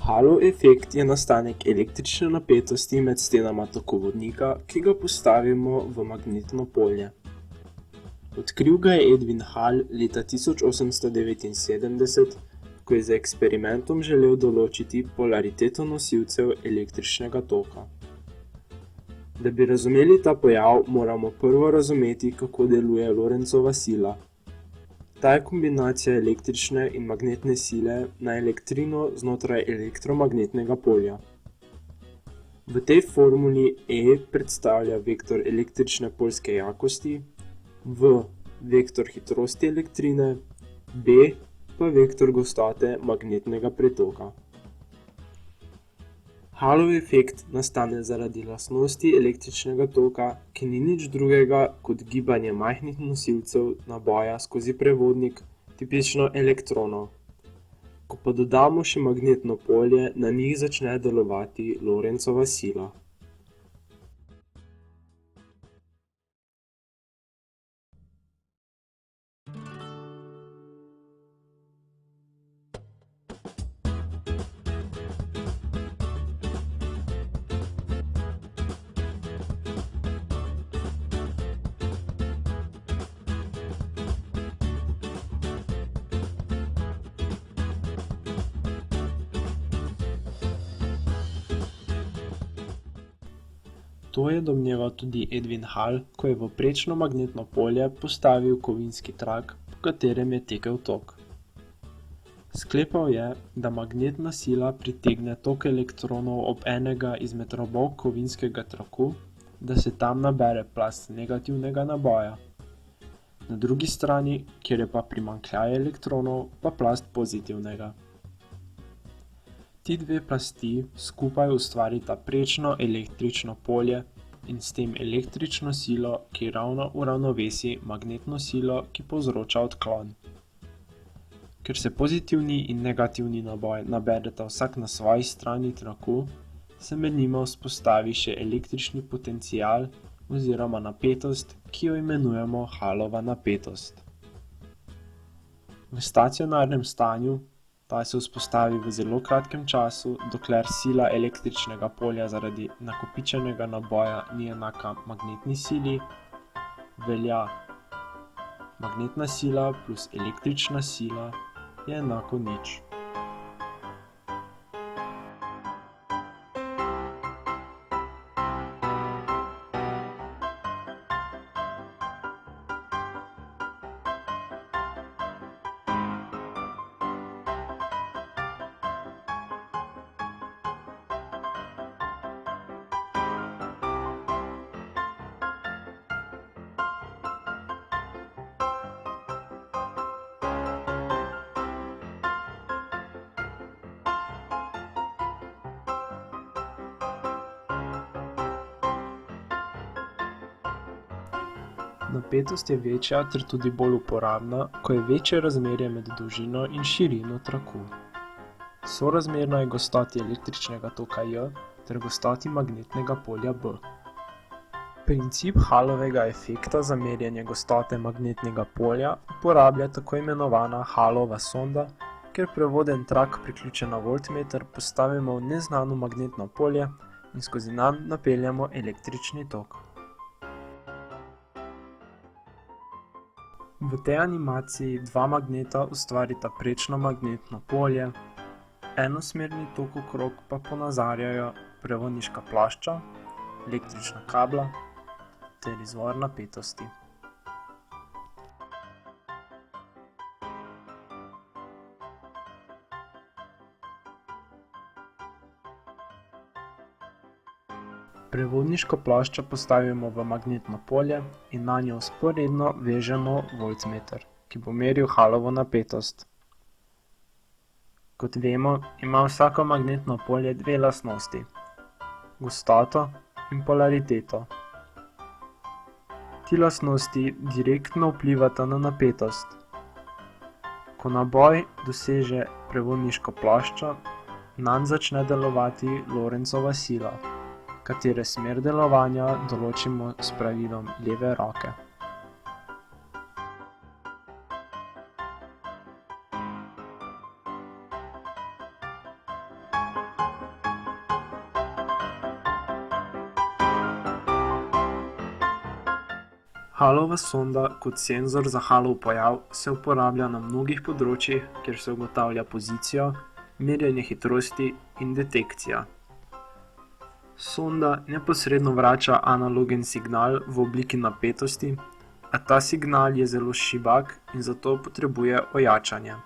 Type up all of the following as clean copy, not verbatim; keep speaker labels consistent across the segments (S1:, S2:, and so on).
S1: Halo efekt je nastanek električne napetosti med stenama tokovodnika, ki ga postavimo v magnetno polje. Odkril ga je Edwin Hall leta 1879, ko je z eksperimentom želel določiti polariteto nosilcev električnega toka. Da bi razumeli ta pojav, moramo prvo razumeti, kako deluje Lorencova sila. Ta je kombinacija električne in magnetne sile na elektrino znotraj elektromagnetnega polja. V tej formuli E predstavlja vektor električne poljske jakosti, V vektor hitrosti elektrine, B pa vektor gostote magnetnega pretoka. Hallov efekt nastane zaradi lastnosti električnega toka, ki ni nič drugega kot gibanje majhnih nosilcev naboja skozi prevodnik, tipično elektronov. Ko pa dodamo še magnetno polje, na njih začne delovati Lorencova sila. To je domneval tudi Edwin Hall, ko je v prečno magnetno polje postavil kovinski trak, po katerem je tekel tok. Sklepal je, da magnetna sila pritegne tok elektronov ob enega izmed robov kovinskega traku, da se tam nabere plast negativnega naboja. Na drugi strani, kjer je pa primanjkljaj elektronov, pa plast pozitivnega. Ti dve plasti skupaj ustvarita prečno električno polje in s tem električno silo, ki ravno uravnovesi magnetno silo, ki povzroča odklon. Ker se pozitivni in negativni naboj nabereta vsak na svoji strani traku, se med njima vzpostavi še električni potencial oziroma napetost, ki jo imenujemo Hallova napetost. V stacionarnem stanju ta se vzpostavi v zelo kratkem času, dokler sila električnega polja zaradi nakopičenega naboja ni enaka magnetni sili, velja magnetna sila plus električna sila je enako nič. Napetost je večja ter tudi bolj uporabna, ko je večje razmerje med dolžino in širino traku. Sorazmerna je gostoti električnega toka J ter gostoti magnetnega polja B. Princip Hallovega efekta za merjenje gostote magnetnega polja uporablja tako imenovana Hallova sonda, kjer prevoden trak priključen na voltmeter postavimo v neznano magnetno polje in skozi nanj napeljemo električni tok. V tej animaciji dva magneta ustvarita prečno magnetno polje, enosmerni tok okrog pa ponazarjajo prevodniška plošča, električna kabla ter izvor napetosti. Prevodniško ploščo postavimo v magnetno polje in nanjo vzporedno vežemo voltmeter, ki bo meril Hallovo napetost. Kot vemo, ima vsako magnetno polje dve lastnosti: gostoto in polariteto. Ti lastnosti direktno vplivata na napetost. Ko naboj doseže prevodniško ploščo, nanj začne delovati Lorencova sila, katere smer delovanja določimo s pravilom leve roke. Halova sonda kot senzor za halov pojav se uporablja na mnogih področjih, kjer se ugotavlja pozicijo, merjenje hitrosti in detekcija. Sonda neposredno vrača analogen signal v obliki napetosti, a ta signal je zelo šibak in zato potrebuje ojačanje.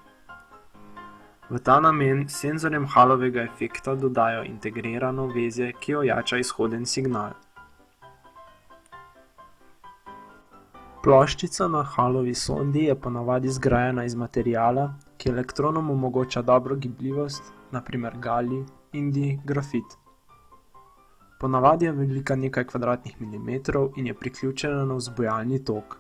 S1: V ta namen senzorjem halovega efekta dodajo integrirano vezje, ki ojača izhoden signal. Ploščica na halovi sondi je ponavadi zgrajena iz materiala, ki elektronom omogoča dobro gibljivost, na primer galij, indij, grafit. Ponavadi je velika nekaj kvadratnih milimetrov in je priključena na vzbujalni tok.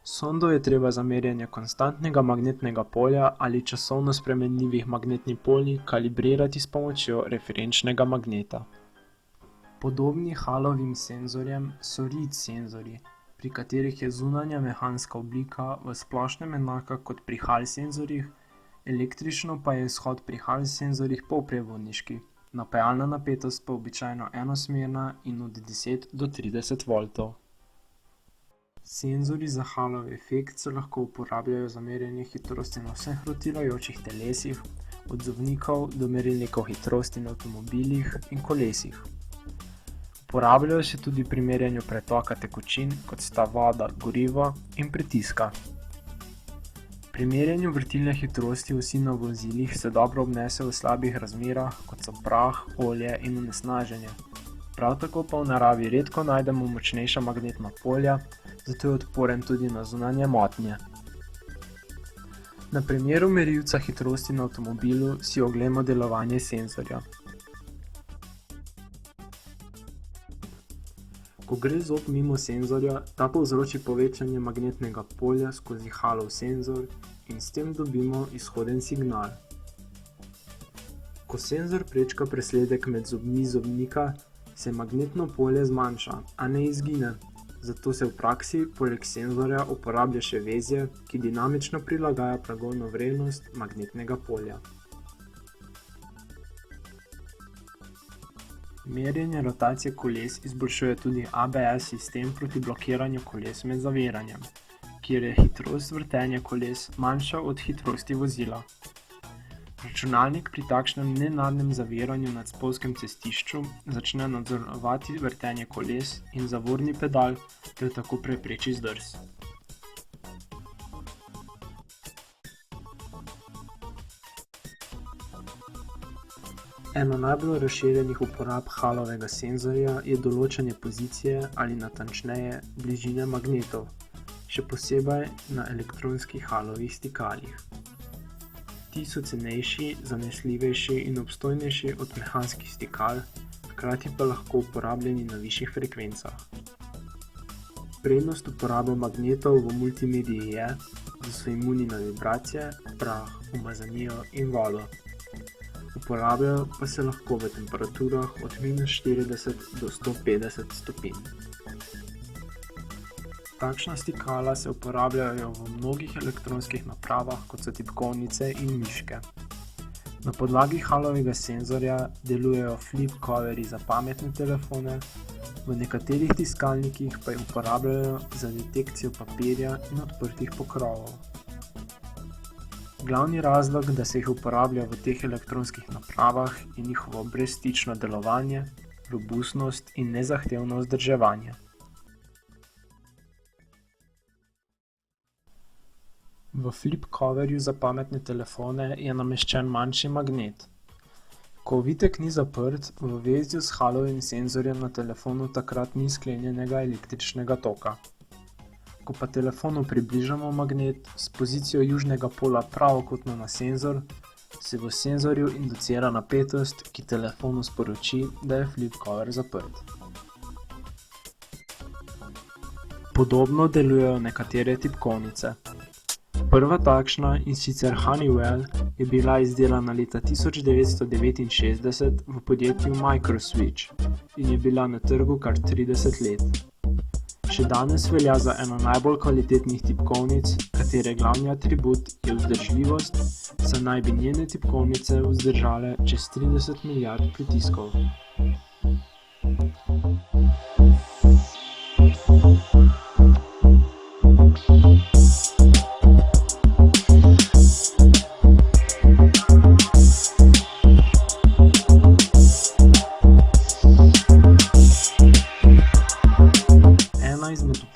S1: Sondo je treba za merjenje konstantnega magnetnega polja ali časovno spremenljivih magnetnih polj kalibrirati s pomočjo referenčnega magneta. Podobni halovim senzorjem so Reed senzorji, pri katerih je zunanja mehanska oblika v splošnem enaka kot pri Hall senzorjih, električno pa je izhod pri Hall senzorjih polprevodniški, napajalna napetost pa običajno enosmerna in od 10 do 30 voltov. Senzorji za halov efekt se lahko uporabljajo za merjenje hitrosti na vseh rotirajočih telesih, od zobnikov do merilnikov hitrosti na avtomobilih in kolesih. Uporabljajo se tudi pri merjenju pretoka tekočin, kot sta voda, gorivo in pritiska. Pri merjenju vrtilne hitrosti vsi na vozilih se dobro obnese v slabih razmerah, kot so prah, olje in onesnaženje. Prav tako pa v naravi redko najdemo močnejša magnetna polja, zato je odporen tudi na zunanje motnje. Na primeru merilca hitrosti na avtomobilu si oglejmo delovanje senzorja. Ko gre zob mimo senzorja, ta povzroči povečanje magnetnega polja skozi halov senzor in s tem dobimo izhoden signal. Ko senzor prečka presledek med zobmi zobnika, se magnetno polje zmanjša, a ne izgine. Zato se v praksi poleg senzorja uporablja še vezje, ki dinamično prilagaja pragovno vrednost magnetnega polja. Merjenje rotacije koles izboljšuje tudi ABS sistem proti blokiranju koles med zaviranjem, kjer je hitrost vrtenja koles manjša od hitrosti vozila. Računalnik pri takšnem nenadnem zaviranju na spolzkem cestišču začne nadzorovati vrtenje koles in zavorni pedal ter tako prepreči zdrs. Eno najbolj razširjenih uporab halovega senzorja je določanje pozicije ali natančneje bližine magnetov, še posebej na elektronskih halovih stikalih. Ti so cenejši, zanesljivejši in obstojnejši od mehanskih stikal, hkrati pa lahko uporabljeni na višjih frekvencah. Prednost uporabe magnetov v multimediji je, da so imuni na vibracije, prah, umazanijo in vodo. Uporabljajo pa se lahko v temperaturah od -40 do 150 stopinj. Takšna stikala se uporabljajo v mnogih elektronskih napravah, kot so tipkovnice in miške. Na podlagi halovega senzorja delujejo flip coverji za pametne telefone, v nekaterih tiskalnikih pa jih uporabljajo za detekcijo papirja in odprtih pokrovov. Glavni razlog, da se jih uporablja v teh elektronskih napravah, je njihovo brezstično delovanje, robustnost in nezahtevno vzdrževanje. V flip coverju za pametne telefone je nameščen manjši magnet. Ko ovitek ni zaprt, v vezju s halovim senzorjem na telefonu takrat ni sklenjenega električnega toka. Ko pa telefonu približamo magnet s pozicijo južnega pola pravokotno na senzor, se v senzorju inducira napetost, ki telefonu sporoči, da je flip cover zaprt. Podobno delujejo nekatere tipkovnice. Prva takšna, in sicer Honeywell, je bila izdelana leta 1969 v podjetju Microswitch in je bila na trgu kar 30 let. Še danes velja za eno najbolj kvalitetnih tipkovnic, katere glavni atribut je vzdržljivost, saj naj bi njene tipkovnice vzdržale čez 30 milijard pritiskov.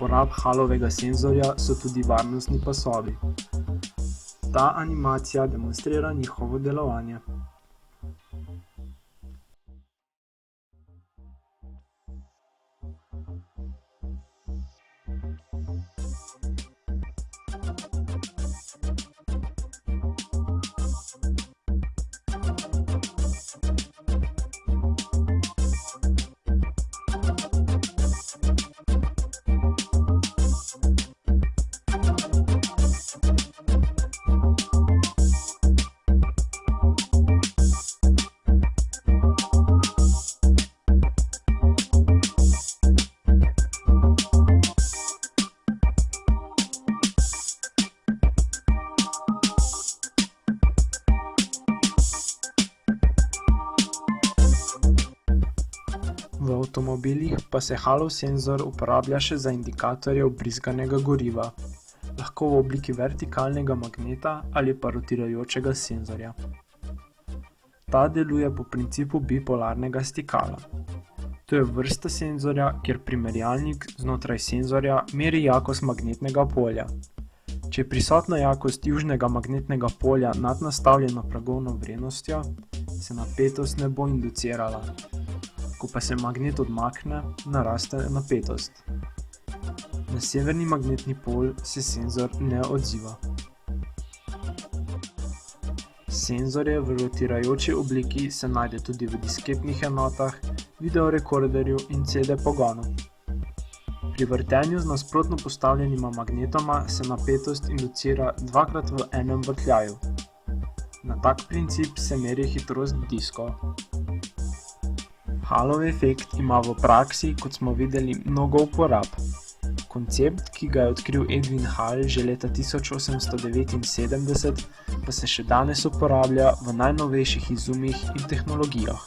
S1: uporab Halovega senzorja so tudi varnostni pasovi. Ta animacija demonstrira njihovo delovanje. V avtomobilih pa se Halov senzor uporablja še za indikatorje vbrizganega goriva, lahko v obliki vertikalnega magneta ali pa rotirajočega senzorja. Ta deluje po principu bipolarnega stikala. To je vrsta senzorja, kjer primerjalnik znotraj senzorja meri jakost magnetnega polja. Če je prisotna jakost južnega magnetnega polja nad nastavljeno pragovno vrednostjo, se napetost ne bo inducirala. Ko pa se magnet odmakne, naraste napetost. Na severni magnetni pol se senzor ne odziva. Senzorje v rotirajoči obliki se najde tudi v disketnih enotah, videorekorderju in CD pogonu. Pri vrtenju z nasprotno postavljenima magnetoma se napetost inducira dvakrat v enem vrtljaju. Na tak princip se meri hitrost diskov. Halov efekt ima v praksi, kot smo videli, mnogo uporab. Koncept, ki ga je odkril Edwin Hall že leta 1879, pa se še danes uporablja v najnovejših izumih in tehnologijah.